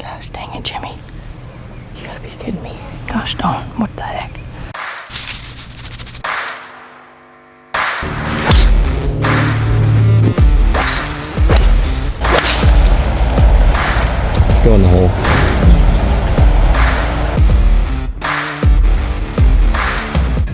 Gosh dang it, Jimmy. You gotta be kidding me. Gosh darn, what the heck? Go in the hole.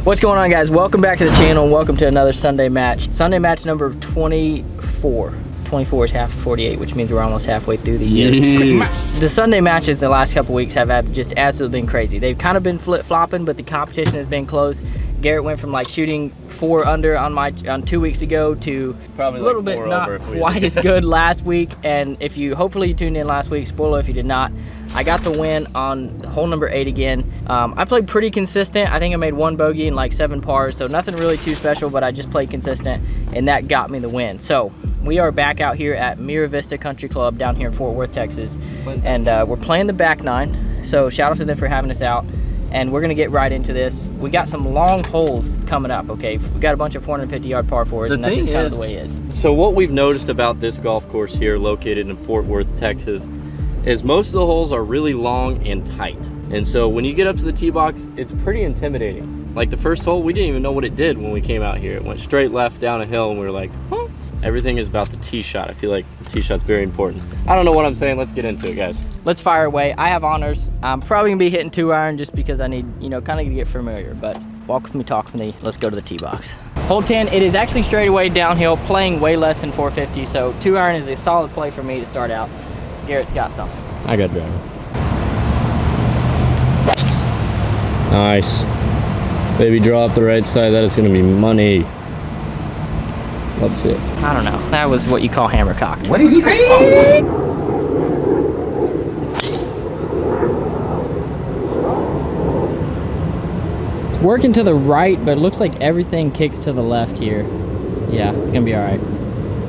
What's going on, guys? Welcome back to the channel and welcome to another Sunday match. Sunday match number 24. 24 is half of 48, which means we're almost halfway through the year. Yes. The Sunday matches the last couple weeks have just absolutely been crazy. They've kind of been flip-flopping, but the competition has been close. Garrett went from like shooting 4 under on 2 weeks ago to probably a little bit not quite as good last week. And if you hopefully tuned in last week, spoiler if you did not, I got the win on hole number 8 again. I played pretty consistent. I think I made 1 bogey and like 7 pars, so nothing really too special, but I just played consistent and that got me the win. So we are back out here at Mira Vista Country Club down here in Fort Worth, Texas, and we're playing the back 9. So shout out to them for having us out. And we're gonna get right into this. We got some long holes coming up, okay? We got a bunch of 450-yard par 4s, and that's just kind of the way it is. So what we've noticed about this golf course here located in Fort Worth, Texas, is most of the holes are really long and tight. And so when you get up to the tee box, it's pretty intimidating. Like the first hole, we didn't even know what it did when we came out here. It went straight left down a hill and we were like, huh? Everything is about the tee shot. I feel like the tee shot's very important. I don't know what I'm saying. Let's get into it, guys. Let's fire away. I have honors. I'm probably gonna be hitting 2-iron just because I need, you know, kind of to get familiar, but walk with me, talk with me. Let's go to the tee box. Hole 10, it is actually straightaway downhill, playing way less than 450, so 2-iron is a solid play for me to start out. Garrett's got something. I got driver. Nice. Baby, draw up the right side. That is gonna be money. Let's see it. I don't know. That was what you call hammer cocked. What did he say? It's working to the right, but it looks like everything kicks to the left here. Yeah, it's gonna be all right.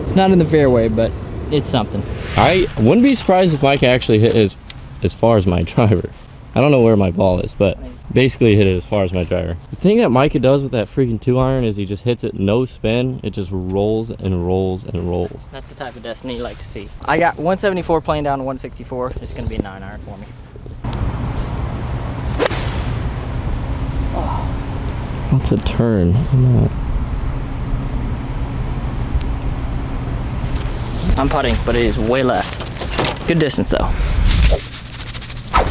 It's not in the fairway, but it's something. I wouldn't be surprised if Micah actually hit his as far as my driver. I don't know where my ball is, but basically hit it as far as my driver. The thing that Micah does with that freaking 2-iron is he just hits it no spin. It just rolls and rolls and rolls. That's the type of destiny you like to see. I got 174 playing down to 164. It's gonna be a 9-iron for me. Oh. What's a turn? I'm putting, but it is way left. Good distance though.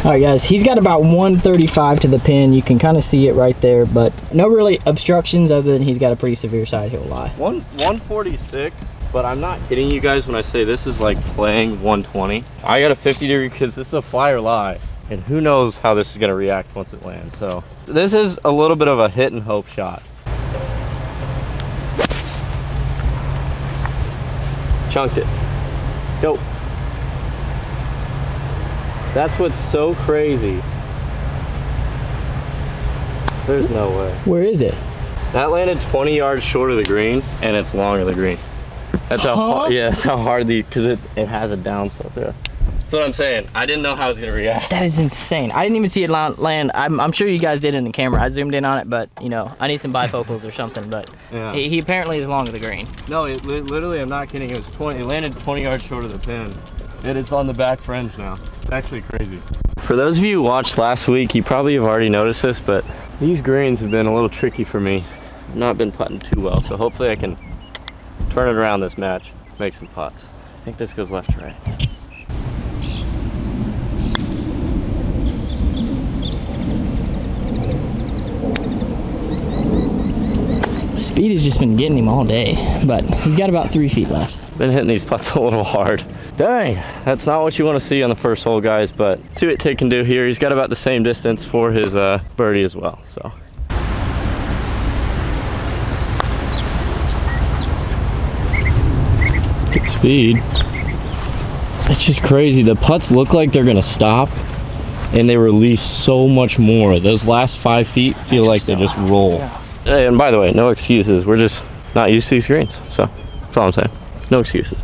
All right, guys, he's got about 135 to the pin. You can kind of see it right there, but no really obstructions other than he's got a pretty severe side hill lie. 146, but I'm not kidding you guys when I say this is like playing 120. I got a 50-degree because this is a flyer lie, and who knows how this is gonna react once it lands. So this is a little bit of a hit and hope shot. Chunked it. Go. That's what's so crazy. There's no way. Where is it? That landed 20 yards short of the green, and it's long of the green. That's how hard, yeah, that's how hard because it has a downslope there. That's what I'm saying. I didn't know how I was gonna react. That is insane. I didn't even see it land. I'm sure you guys did in the camera. I zoomed in on it, but you know, I need some bifocals or something, but yeah. He apparently is long of the green. No, literally, I'm not kidding. It was 20, it landed 20 yards short of the pin. And it's on the back fringe now. It's actually crazy. For those of you who watched last week, you probably have already noticed this, but these greens have been a little tricky for me. I've not been putting too well, so hopefully I can turn it around this match, make some putts. I think this goes left to right. Speed has just been getting him all day, but he's got about 3 feet left. Been hitting these putts a little hard. Dang, that's not what you want to see on the first hole, guys, but see what Tig can do here. He's got about the same distance for his birdie as well, so. Good speed. It's just crazy. The putts look like they're gonna stop, and they release so much more. Those last 5 feet feel like they just roll. Yeah. And by the way, no excuses. We're just not used to these greens, so that's all I'm saying. No excuses.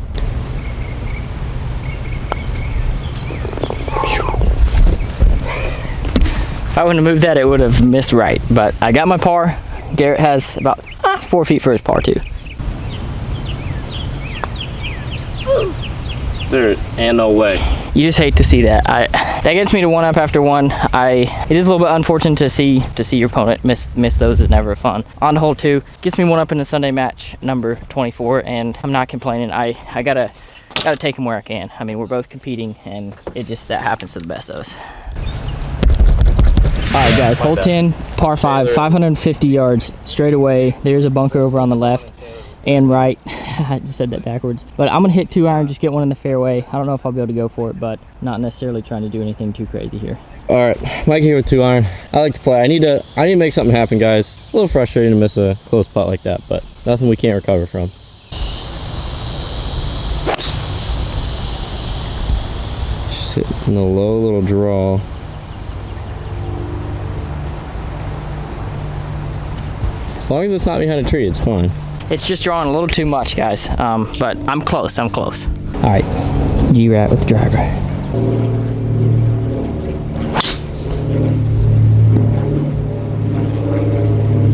If I wouldn't have moved that, it would have missed right, but I got my par. Garrett has about 4 feet for his par too. There and no way. You just hate to see that. That gets me to 1 up after 1. It is a little bit unfortunate to see your opponent miss those. Is never fun. On to hole 2, gets me 1 up in the Sunday match number 24, and I'm not complaining. I gotta take them where I can. I mean, we're both competing, and that happens to the best of us. All right, guys, hole 10, par 5, 550 yards straight away. There's a bunker over on the left and right. I just said that backwards. But I'm gonna hit 2 iron, just get one in the fairway. I don't know if I'll be able to go for it, but not necessarily trying to do anything too crazy here. All right, Micah here with 2 iron. I like to play. I need to make something happen, guys. A little frustrating to miss a close putt like that, but nothing we can't recover from. Just hitting a low little draw. As long as it's not behind a tree, it's fine. It's just drawing a little too much, guys, but I'm close. All right, G-Rat with the driver.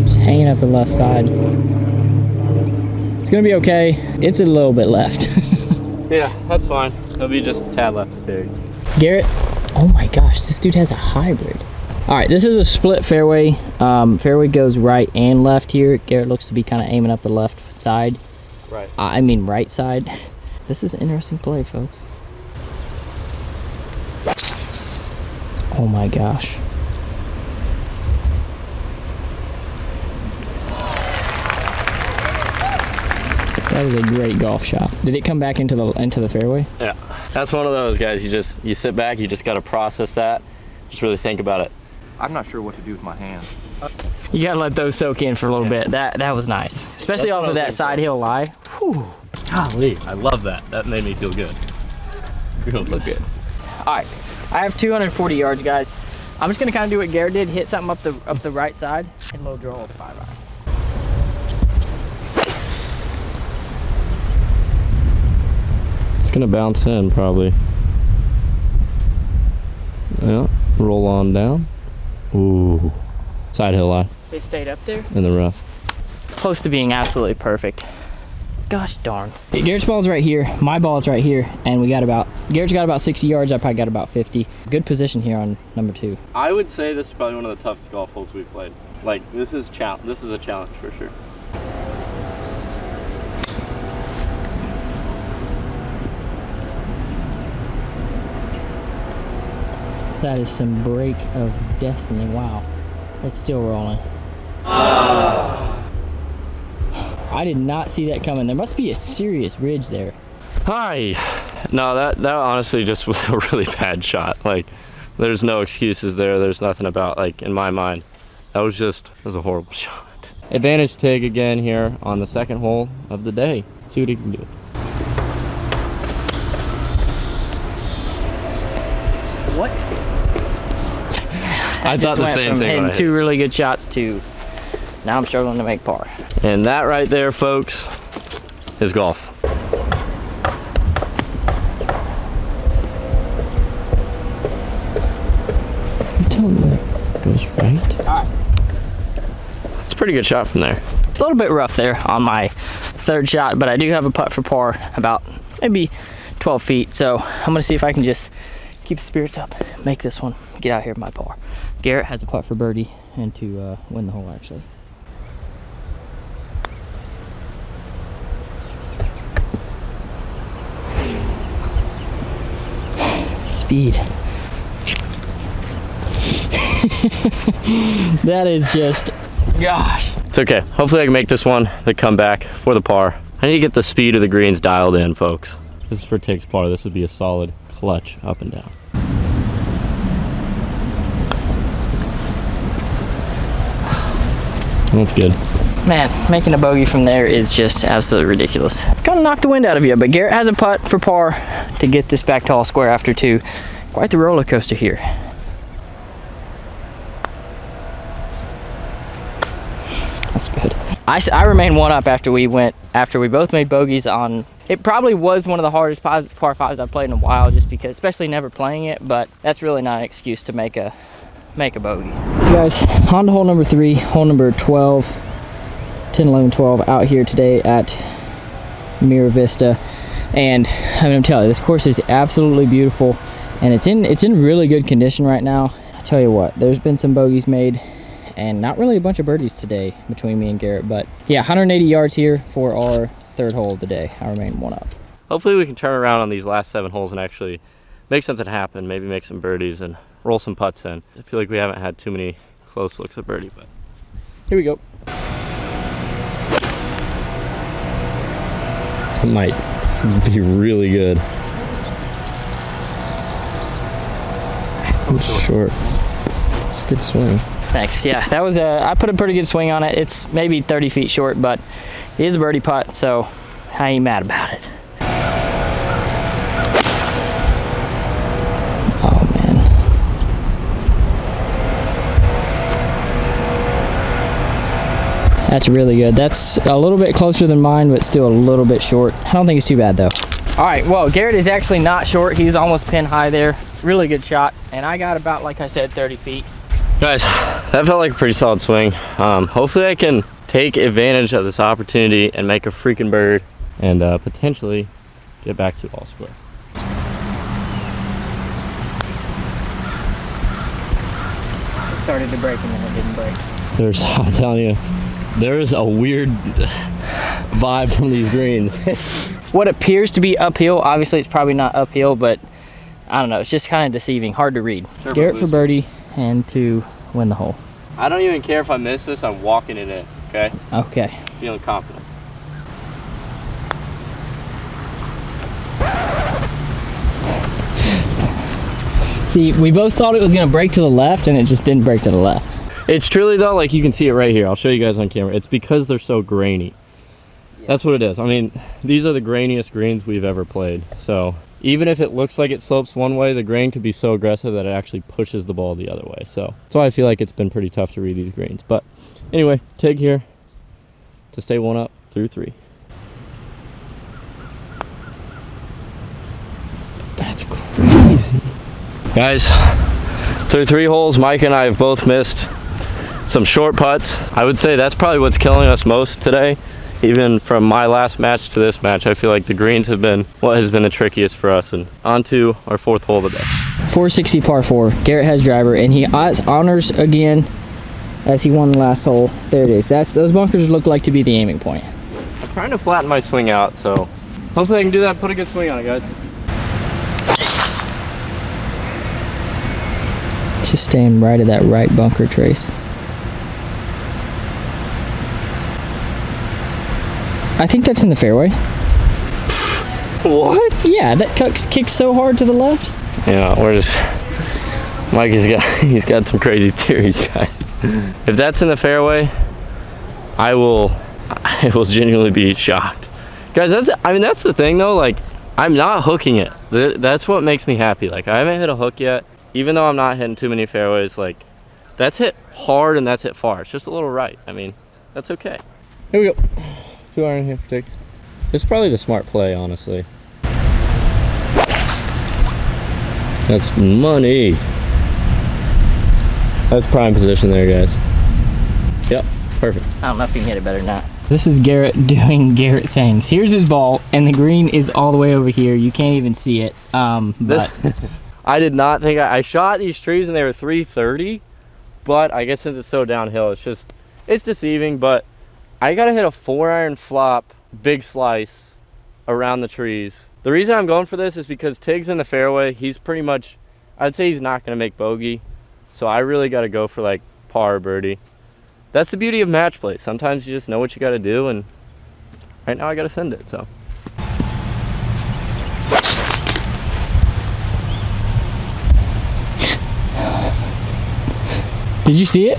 Just hanging up the left side. It's gonna be okay. It's a little bit left. Yeah, that's fine. It'll be just a tad left there. Garrett, oh my gosh, this dude has a hybrid. All right, this is a split fairway. Fairway goes right and left here. Garrett looks to be kind of aiming up the left side. Right. I mean right side. This is an interesting play, folks. Oh my gosh. That was a great golf shot. Did it come back into the fairway? Yeah, that's one of those guys. You sit back. You just got to process that. Just really think about it. I'm not sure what to do with my hands. You gotta let those soak in for a little bit. That was nice, especially off of that side hill lie. Whew. Golly, I love that. That made me feel good. Look good. All right, I have 240 yards, guys. I'm just gonna kind of do what Garrett did, hit something up the right side, and a little draw with 5 iron. It's gonna bounce in probably. Yeah, roll on down. Ooh, side hill lie. They stayed up there? In the rough. Close to being absolutely perfect. Gosh darn. Garrett's ball's right here, my ball's right here, and Garrett's got about 60 yards, I probably got about 50. Good position here on number 2. I would say this is probably one of the toughest golf holes we've played. Like, this is a challenge for sure. That is some break of destiny. Wow. It's still rolling. I did not see that coming. There must be a serious ridge there. Hi. No, that honestly just was a really bad shot. Like, there's no excuses there. There's nothing about, like, in my mind. That was a horrible shot. Advantage Tig again here on the 2nd hole of the day. See what he can do. What? I thought the same thing. Hitting 2 really good shots to now I'm struggling to make par. And that right there, folks, is golf. I'm telling you, that goes right. All right. It's a pretty good shot from there. A little bit rough there on my 3rd shot, but I do have a putt for par about maybe 12 feet. So I'm gonna see if I can just keep the spirits up, make this one, get out here with my par. Garrett has a putt for birdie and to win the hole, actually. Speed. That is just, gosh. It's okay. Hopefully I can make this one the comeback for the par. I need to get the speed of the greens dialed in, folks. This is for Tig's par. This would be a solid clutch up and down. That's good. Man, making a bogey from there is just absolutely ridiculous. Gonna knock the wind out of you, but Garrett has a putt for par to get this back to all square after 2. Quite the roller coaster here. That's good. I remain 1 up after we both made bogeys on. It probably was one of the hardest par 5s I've played in a while, just because, especially never playing it, but that's really not an excuse to make a bogey. Hey guys, on to hole number 3, hole number 12, 10, 11, 12, out here today at Mira Vista. And I mean, I'm telling you, this course is absolutely beautiful, and it's in really good condition right now. I tell you what, there's been some bogeys made, and not really a bunch of birdies today between me and Garrett, but yeah, 180 yards here for our third hole of the day. I remain one up. Hopefully we can turn around on these last 7 holes and actually make something happen, maybe make some birdies and roll some putts in. I feel like we haven't had too many close looks at birdie, but here we go. It might be really good. Short. It's a good swing. Thanks. Yeah, that was I put a pretty good swing on it. It's maybe 30 feet short, but it is a birdie putt, so I ain't mad about it. Oh man. That's really good. That's a little bit closer than mine, but still a little bit short. I don't think it's too bad though. All right, well, Garrett is actually not short. He's almost pin high there. Really good shot. And I got about, like I said, 30 feet. Guys, that felt like a pretty solid swing. Hopefully I can take advantage of this opportunity and make a freaking bird and potentially get back to all square. It started to break and then it didn't break. I'm telling you, there's a weird vibe from these greens. What appears to be uphill, obviously it's probably not uphill, but I don't know, it's just kind of deceiving, hard to read. Sure, Garrett for birdie and to win the hole. I don't even care if I miss this, I'm walking in it, okay? Okay. Feeling confident. See, we both thought it was gonna break to the left and it just didn't break to the left. It's truly though, like you can see it right here. I'll show you guys on camera. It's because they're so grainy. Yeah. That's what it is. I mean, these are the grainiest greens we've ever played. So even if it looks like it slopes one way, the grain could be so aggressive that it actually pushes the ball the other way. So that's why I feel like it's been pretty tough to read these greens. But anyway, Tig here to stay one up through 3. That's crazy. Guys, through 3 holes, Mike and I have both missed some short putts. I would say that's probably what's killing us most today. Even from my last match to this match, I feel like the greens have been what has been the trickiest for us. And on to our 4th hole of the day. 460 par 4. Garrett has driver, and he honors again as he won the last hole. There it is. Those bunkers look like to be the aiming point. I'm trying to flatten my swing out, so hopefully I can do that. Put a good swing on it, guys. Just staying right at that right bunker trace. I think that's in the fairway. What? Yeah, that kicks so hard to the left. Yeah, we're just Mikey's got some crazy theories, guys. If that's in the fairway, I will genuinely be shocked. Guys, that's the thing though, like I'm not hooking it. That's what makes me happy. Like I haven't hit a hook yet, even though I'm not hitting too many fairways. Like that's hit hard and that's hit far. It's just a little right. I mean, that's okay. Here we go. 2 iron here for Tig. It's probably the smart play, honestly. That's money. That's prime position there, guys. Yep, perfect. I don't know if you can hit it better than that. This is Garrett doing Garrett things. Here's his ball, and the green is all the way over here. You can't even see it. But I did not think I shot these trees and they were 330, but I guess since it's so downhill, it's deceiving. But I gotta hit a 4 iron flop, big slice around the trees. The reason I'm going for this is because Tig's in the fairway. He's pretty much, I'd say he's not gonna make bogey. So I really gotta go for like par or birdie. That's the beauty of match play. Sometimes you just know what you gotta do, and right now I gotta send it, so. Did you see it?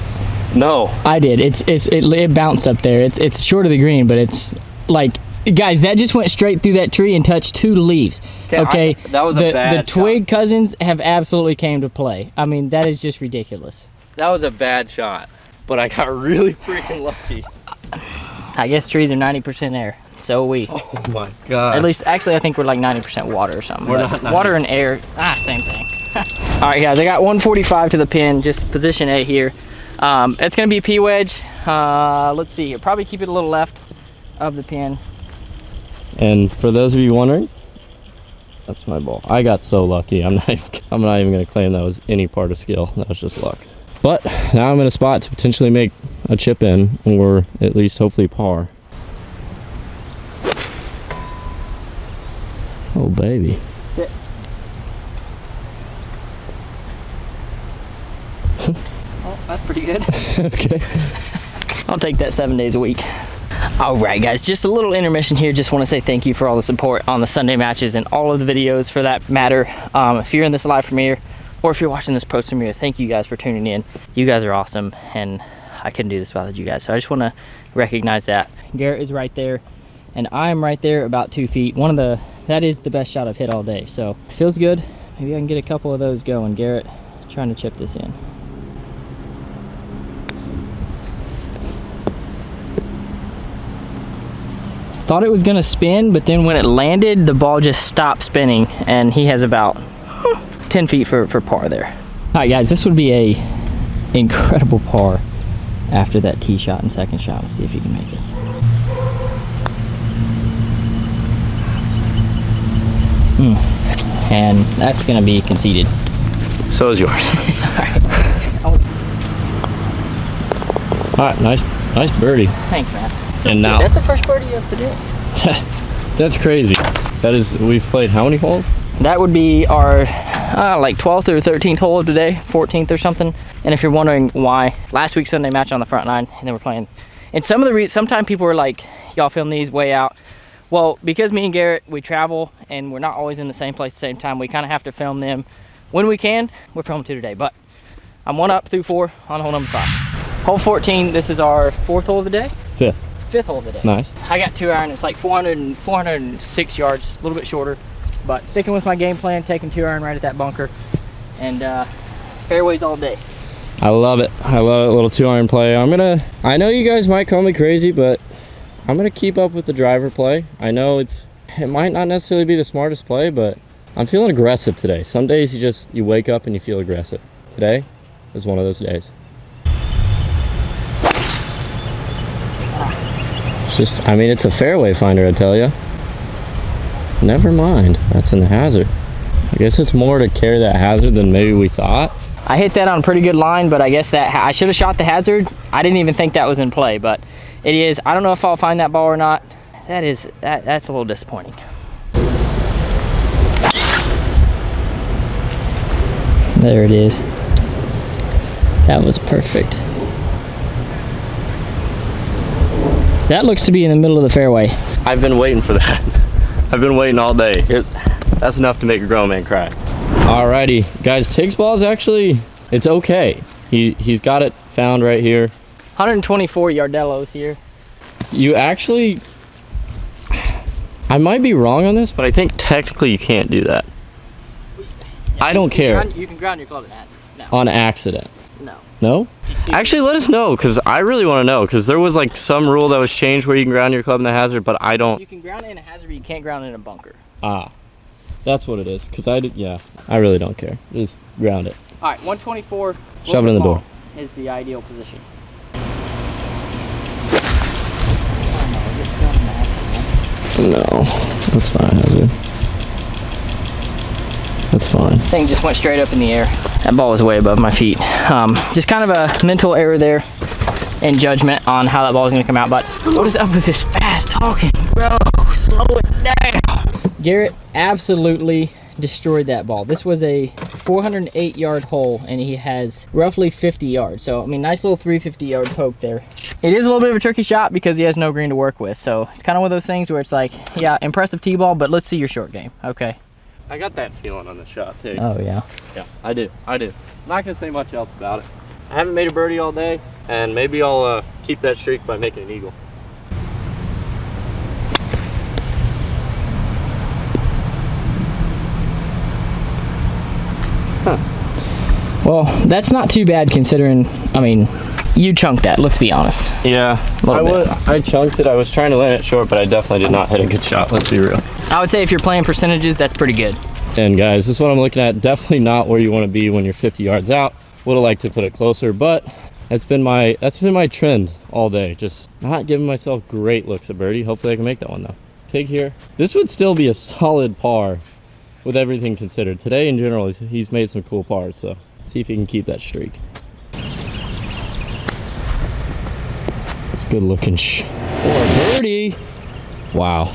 No. I did. It bounced up there. It's short of the green, but it's like, guys, that just went straight through that tree and touched 2 leaves. Okay. That was a bad The twig shot. cousins have absolutely came to play. I mean, that is just ridiculous. That was a bad shot, but I got really freaking lucky. I guess trees are 90% air. So we. Oh my God. At least, actually, I think we're like 90% water or something. We're not 90%. Water and air, same thing. All right, guys, I got 145 to the pin, just position A here. It's gonna be a P wedge. Let's see here. Probably keep it a little left of the pin. And for those of you wondering, That's my ball. I got so lucky. I'm not even gonna claim that was any part of skill. That was just luck. But now I'm in a spot to potentially make a chip in, or at least hopefully par. Oh baby. Sit. Oh, that's pretty good. Okay. I'll take that 7 days a week. All right, guys, just a little intermission here. Just want to say thank you for all the support on the Sunday matches and all of the videos for that matter. If you're in this live premiere or if you're watching this post premiere, thank you guys for tuning in. You guys are awesome, and I couldn't do this without you guys. So I just want to recognize that. Garrett is right there, and I'm right there about 2 feet. That is the best shot I've hit all day. So feels good. Maybe I can get a couple of those going. Garrett trying to chip this in. Thought it was gonna spin, but then when it landed, the ball just stopped spinning, and he has about 10 feet for par there. All right, guys, this would be a incredible par after that tee shot and second shot. Let's see if he can make it. And that's gonna be conceded. So is yours. All right, nice birdie. Thanks, man. And now that's the first birdie of the day. That's crazy. That is, we've played how many holes? That would be our like 12th or 13th hole of the day, 14th or something. And if you're wondering why, last week's Sunday match on the front nine, and then we're playing. And sometimes people are like, y'all film these way out. Well, because me and Garrett, we travel and we're not always in the same place at the same time, we kind of have to film them when we can. We're filming 2 today, but I'm 1 up through 4 on hole number 5. Hole 14, this is our 4th hole of the day. 5th hole of the day. Nice. I got 2 iron. It's like 406 yards, a little bit shorter, but sticking with my game plan, taking 2 iron right at that bunker, and fairways all day. I love it. I love it. Little 2 iron play. I know you guys might call me crazy, but I'm gonna keep up with the driver play. I know it might not necessarily be the smartest play, but I'm feeling aggressive today. Some days you wake up and you feel aggressive. Today is one of those days. It's a fairway finder, I tell you. Never mind, that's in the hazard. I guess it's more to carry that hazard than maybe we thought. I hit that on a pretty good line, but I guess that I should have shot the hazard. I didn't even think that was in play, but it is. I don't know if I'll find that ball or not. That's a little disappointing. There it is. That was perfect. That looks to be in the middle of the fairway. I've been waiting for that. I've been waiting all day. That's enough to make a grown man cry. Alrighty, guys, Tig's ball is actually, it's okay. He's got it found right here. 124 yardellos here. You actually, I might be wrong on this, but I think technically you can't do that. Yeah, I don't care. You can ground your club in hazard. No. On accident. No. No? Actually, let us know, because I really want to know, because there was like some rule that was changed where you can ground your club in the hazard, but I don't. You can ground it in a hazard, but you can't ground it in a bunker. Ah, that's what it is, because I really don't care. Just ground it. All right, 124. Shove it in the door. Is the ideal position. No, that's not a hazard. That's fine. Thing just went straight up in the air. That ball was way above my feet. Just kind of a mental error there in judgment on how that ball was going to come out. But what is up with this fast talking, bro? Slow it down. Garrett absolutely destroyed that ball. This was a 408-yard hole, and he has roughly 50 yards. So, I mean, nice little 350-yard poke there. It is a little bit of a tricky shot because he has no green to work with. So it's kind of one of those things where it's like, yeah, impressive tee ball, but let's see your short game. Okay. I got that feeling on the shot too. Oh yeah. Yeah, I do. I'm not gonna say much else about it. I haven't made a birdie all day, and maybe I'll keep that streak by making an eagle. Huh. Well, that's not too bad considering, I mean, you chunked that, let's be honest. Yeah, I chunked it. I was trying to land it short, but I definitely did not hit a good shot, let's be real. I would say if you're playing percentages, that's pretty good. And guys, this is what I'm looking at. Definitely not where you want to be when you're 50 yards out. Would have liked to put it closer, but that's been my trend all day. Just not giving myself great looks at birdie. Hopefully I can make that one though. Tig here. This would still be a solid par with everything considered. Today in general, he's made some cool pars, so see if he can keep that streak. It's a good looking birdie. Wow,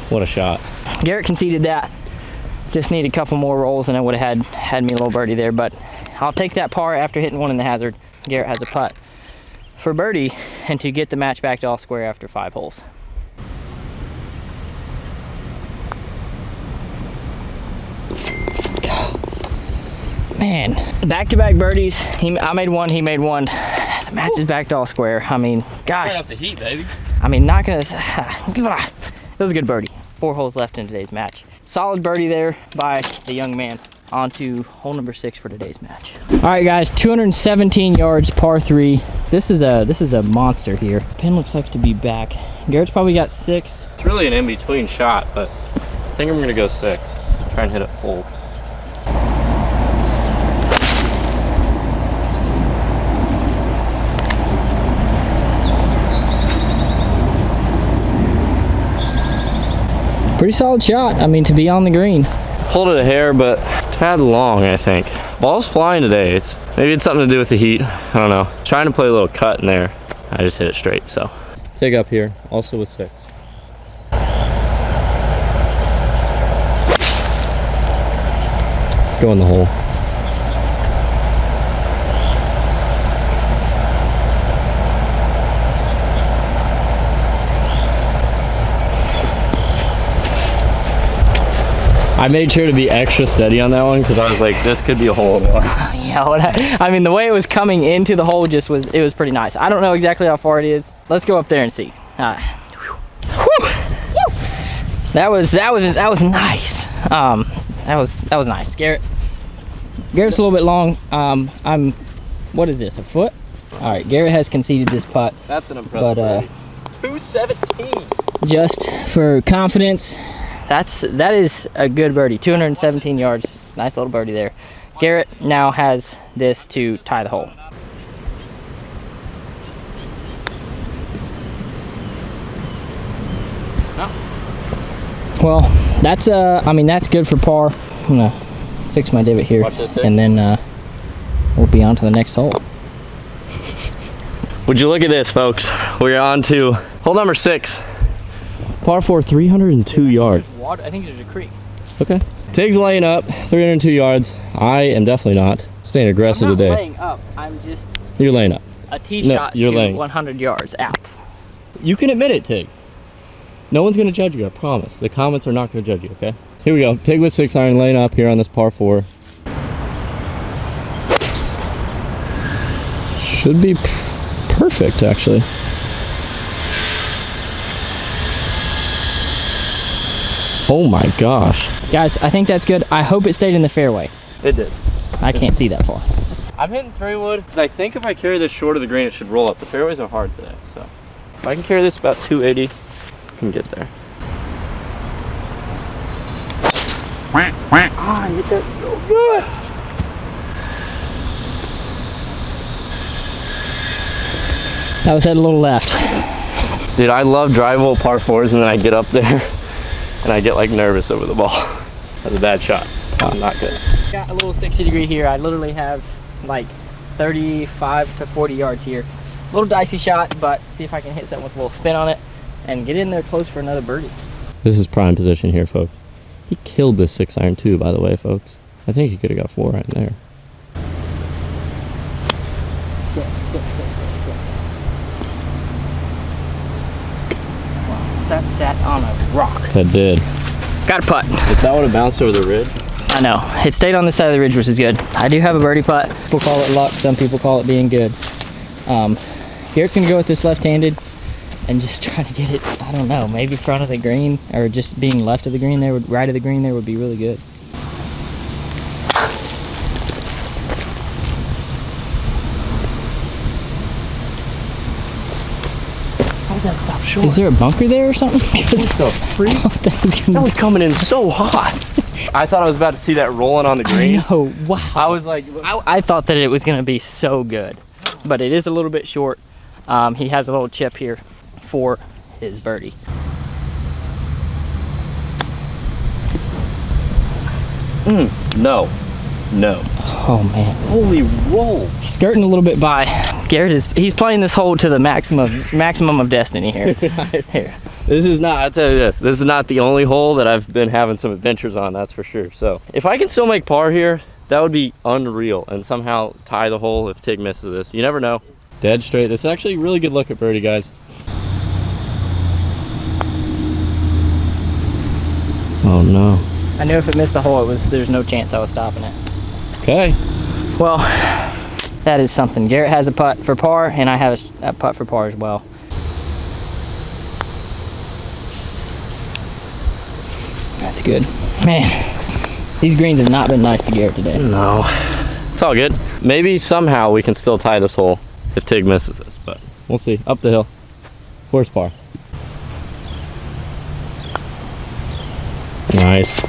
what a shot. Garrett conceded that. Just need a couple more rolls and it would have had me a little birdie there, but I'll take that par after hitting one in the hazard. Garrett has a putt for birdie and to get the match back to all square after 5 holes. Man, back-to-back birdies. I made one, he made one. The match is back to all square. I mean, gosh. Turn up the heat, baby. I mean, not gonna, that was a good birdie. 4 holes left in today's match. Solid birdie there by the young man. On to hole number 6 for today's match. All right, guys, 217 yards, par 3. This is a monster here. Pin looks like to be back. Garrett's probably got 6. It's really an in-between shot, but I think I'm gonna go 6. Try and hit it full. Pretty solid shot. I mean, to be on the green. Pulled it a hair, but tad long, I think. Ball's flying today. Maybe it's something to do with the heat. I don't know. Trying to play a little cut in there. I just hit it straight, so. Take up here, also with 6. Go in the hole. I made sure to be extra steady on that one because I was like, this could be a hole in one. Yeah, I mean, the way it was coming into the hole it was pretty nice. I don't know exactly how far it is. Let's go up there and see. That was nice. That was nice. Garrett's a little bit long. What is this, a foot? All right, Garrett has conceded this putt. That's an impressive birdie. 217. Just for confidence, that is a good birdie. 217 yards, nice little birdie there. Garrett now has this to tie the hole. No. Well, that's I mean, that's good for par. I'm gonna fix my divot here, and then we'll be on to the next hole. Would you look at this, folks? We're on to hole number 6. Par 4, 302 yards. Water. I think there's a creek. Okay. Tig's laying up, 302 yards. I am definitely not. Staying aggressive today. I'm not laying up. I'm just. You're laying up. A tee shot you're to laying. 100 yards out. You can admit it, Tig. No one's going to judge you, I promise. The comments are not going to judge you, okay? Here we go. Tig with 6 iron laying up here on this par 4. Should be perfect, actually. Oh my gosh. Guys, I think that's good. I hope it stayed in the fairway. It did. I can't see that far. I'm hitting 3-wood because I think if I carry this short of the green, it should roll up. The fairways are hard today, so if I can carry this about 280, I can get there. Ah, I hit that so good. That was at a little left. Dude, I love drive hole par 4s and then I get up there and I get like nervous over the ball. That's a bad shot. Not good. Got a little 60-degree here. I literally have like 35 to 40 yards here. A little dicey shot, but see if I can hit something with a little spin on it and get in there close for another birdie. This is prime position here, folks. He killed this 6 iron too, by the way, folks. I think he could have got 4 right there. Sit. That sat on a rock. That did. Got a putt. If that would have bounced over the ridge. I know. It stayed on this side of the ridge, which is good. I do have a birdie putt. People call it luck. Some people call it being good. Garrett's going to go with this left-handed and just try to get it, I don't know, maybe front of the green or just being left of the green there, right of the green there would be really good. Stop short. Is there a bunker there or something? That was coming in so hot. I thought I was about to see that rolling on the green. I know, wow. I was like, I thought that it was going to be so good, but it is a little bit short. He has a little chip here for his birdie. No. No. Oh man. Holy roll. Skirting a little bit by. Garrett he's playing this hole to the maximum of destiny here. Here. This is not, I'll tell you this is not the only hole that I've been having some adventures on, that's for sure. So if I can still make par here, that would be unreal, and somehow tie the hole if Tig misses this. You never know. Dead straight. This is actually a really good look at birdie, guys. Oh no. I knew if it missed the hole, there's no chance I was stopping it. Okay. Well, that is something. Garrett has a putt for par, and I have a putt for par as well. That's good. Man, these greens have not been nice to Garrett today. No. It's all good. Maybe somehow we can still tie this hole if Tig misses this, but we'll see. Up the hill. Force par. Nice.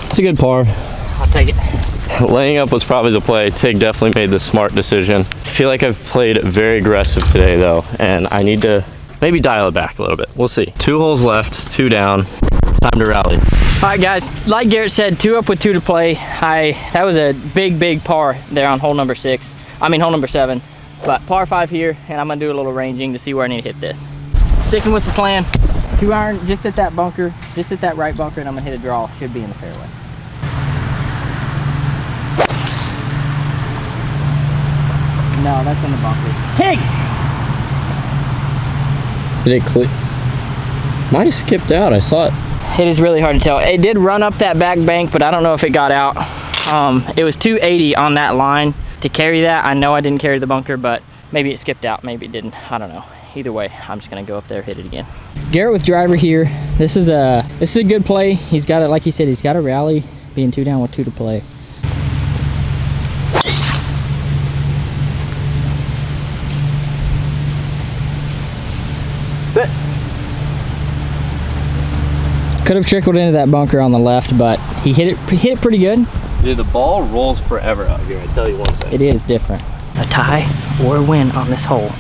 It's a good par. I'll take it. Laying up was probably the play. Tig definitely made the smart decision. I feel like I've played very aggressive today though, and I need to maybe dial it back a little bit. We'll see. 2 holes left, 2 down. It's time to rally. All right, guys, like Garrett said, 2 up with 2 to play. That was a big par there on hole number 7. But par 5 here, and I'm gonna do a little ranging to see where I need to hit this. Sticking with the plan, 2 iron just at that bunker, just at that right bunker, and I'm gonna hit a draw. Should be in the fairway. No, that's in the bunker. Tig! Did it click? Might have skipped out. I saw it. It is really hard to tell. It did run up that back bank, but I don't know if it got out. It was 280 on that line to carry that. I know I didn't carry the bunker, but maybe it skipped out, maybe it didn't. I don't know. Either way, I'm just gonna go up there, hit it again. Garrett with driver here. This is a good play. He's got it, like he said, he's got a rally, being 2 down with 2 to play. Sit. Could have trickled into that bunker on the left, but he hit it pretty good. Dude, the ball rolls forever out here, I tell you one thing. It is different. A tie or a win on this hole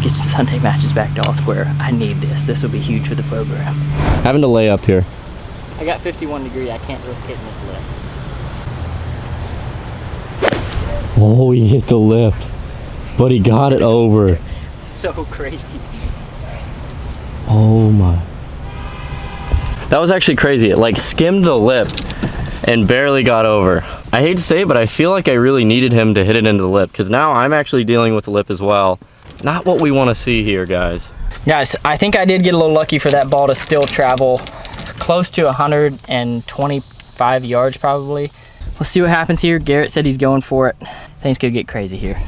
gets the Sunday matches back to all square. I need this. This will be huge for the program. Having to lay up here. I got 51 degree. I can't risk hitting this lip. Oh, he hit the lip, but he got it over. So crazy. Oh my. That was actually crazy. It like skimmed the lip and barely got over. I hate to say it, but I feel like I really needed him to hit it into the lip, because now I'm actually dealing with the lip as well. Not what we want to see here, guys. Guys, I think I did get a little lucky for that ball to still travel close to 125 yards probably. Let's see what happens here. Garrett said he's going for it. Things could get crazy here.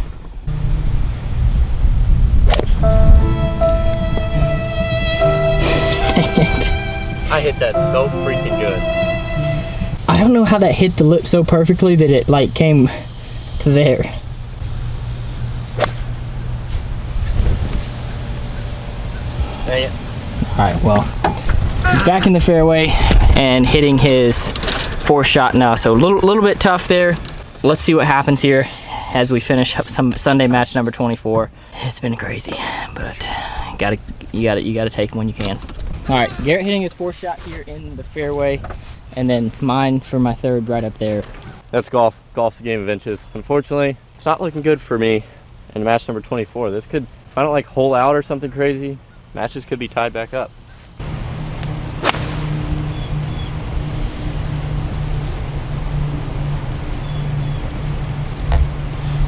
I hit that so freaking good. I don't know how that hit the lip so perfectly that it like came to there. Dang it. All right, well, he's back in the fairway and hitting his 4th shot now. So a little bit tough there. Let's see what happens here as we finish up some Sunday match number 24. It's been crazy, but you gotta take them when you can. All right, Garrett hitting his 4th shot here in the fairway, and then mine for my 3rd right up there. That's golf. Golf's a game of inches. Unfortunately, it's not looking good for me in match number 24. This could, if I don't like hole out or something crazy, matches could be tied back up.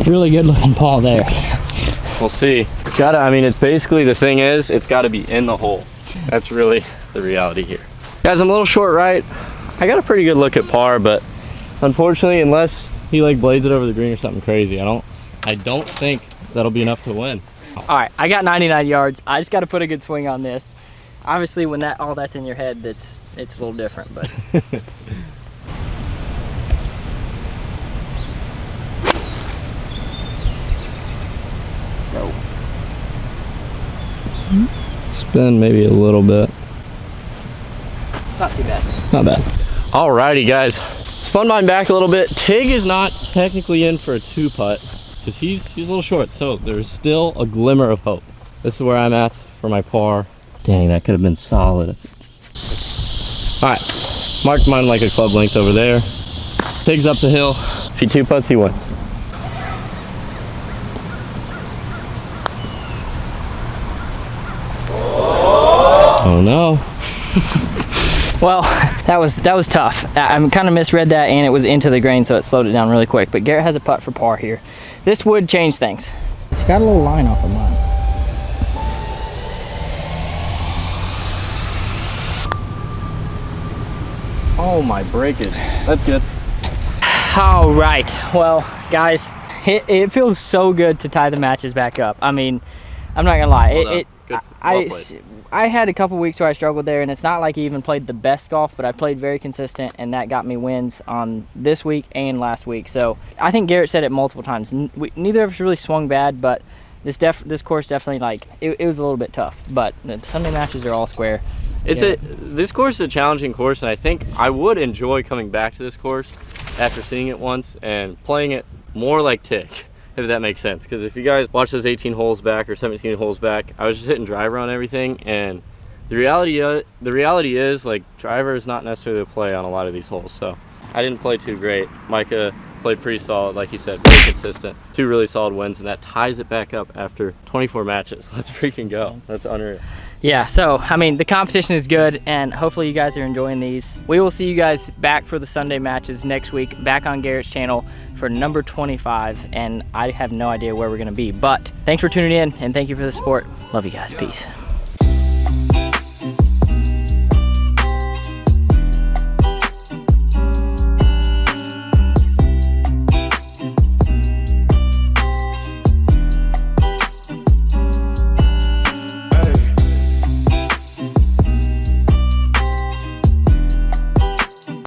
Really good looking ball there. We'll see. I mean, it's basically, the thing is, it's gotta be in the hole. That's really the reality here. Guys, I'm a little short right. I got a pretty good look at par, but unfortunately, unless he like blades it over the green or something crazy, I don't think that'll be enough to win. All right, I got 99 yards. I just got to put a good swing on this. Obviously, when all that's in your head, it's a little different, but. Go. Spin maybe a little bit. It's not too bad. Not bad. Alrighty, guys. Spun mine back a little bit. Tig is not technically in for a 2-putt because he's a little short, so there's still a glimmer of hope. This is where I'm at for my par. Dang, that could have been solid. All right, marked mine like a club length over there. Pigs up the hill. If he two putts, he wins. Oh no. Well, that was tough. I kind of misread that, and it was into the grain, so it slowed it down really quick. But Garrett has a putt for par here. This would change things. It's got a little line off of mine. Oh my breakage. That's good. All right. Well, guys, it feels so good to tie the matches back up. I mean, I'm not gonna lie. I had a couple weeks where I struggled there, and it's not like I even played the best golf, but I played very consistent, and that got me wins on this week and last week. So I think Garrett said it multiple times. Neither of us really swung bad, but this course definitely, like, it was a little bit tough. But the Sunday matches are all square. This course is a challenging course, and I think I would enjoy coming back to this course after seeing it once and playing it more like Tick, if that makes sense. Because if you guys watch those 18 holes back or 17 holes back, I was just hitting driver on everything, and the reality is, like, driver is not necessarily a play on a lot of these holes. So I didn't play too great. Micah played pretty solid, like he said, very consistent. 2 really solid wins, and that ties it back up after 24 matches. Let's freaking go. That's unreal. Yeah, so, I mean, the competition is good, and hopefully you guys are enjoying these. We will see you guys back for the Sunday matches next week, back on Garrett's channel for number 25, and I have no idea where we're going to be. But thanks for tuning in, and thank you for the support. Love you guys. Peace.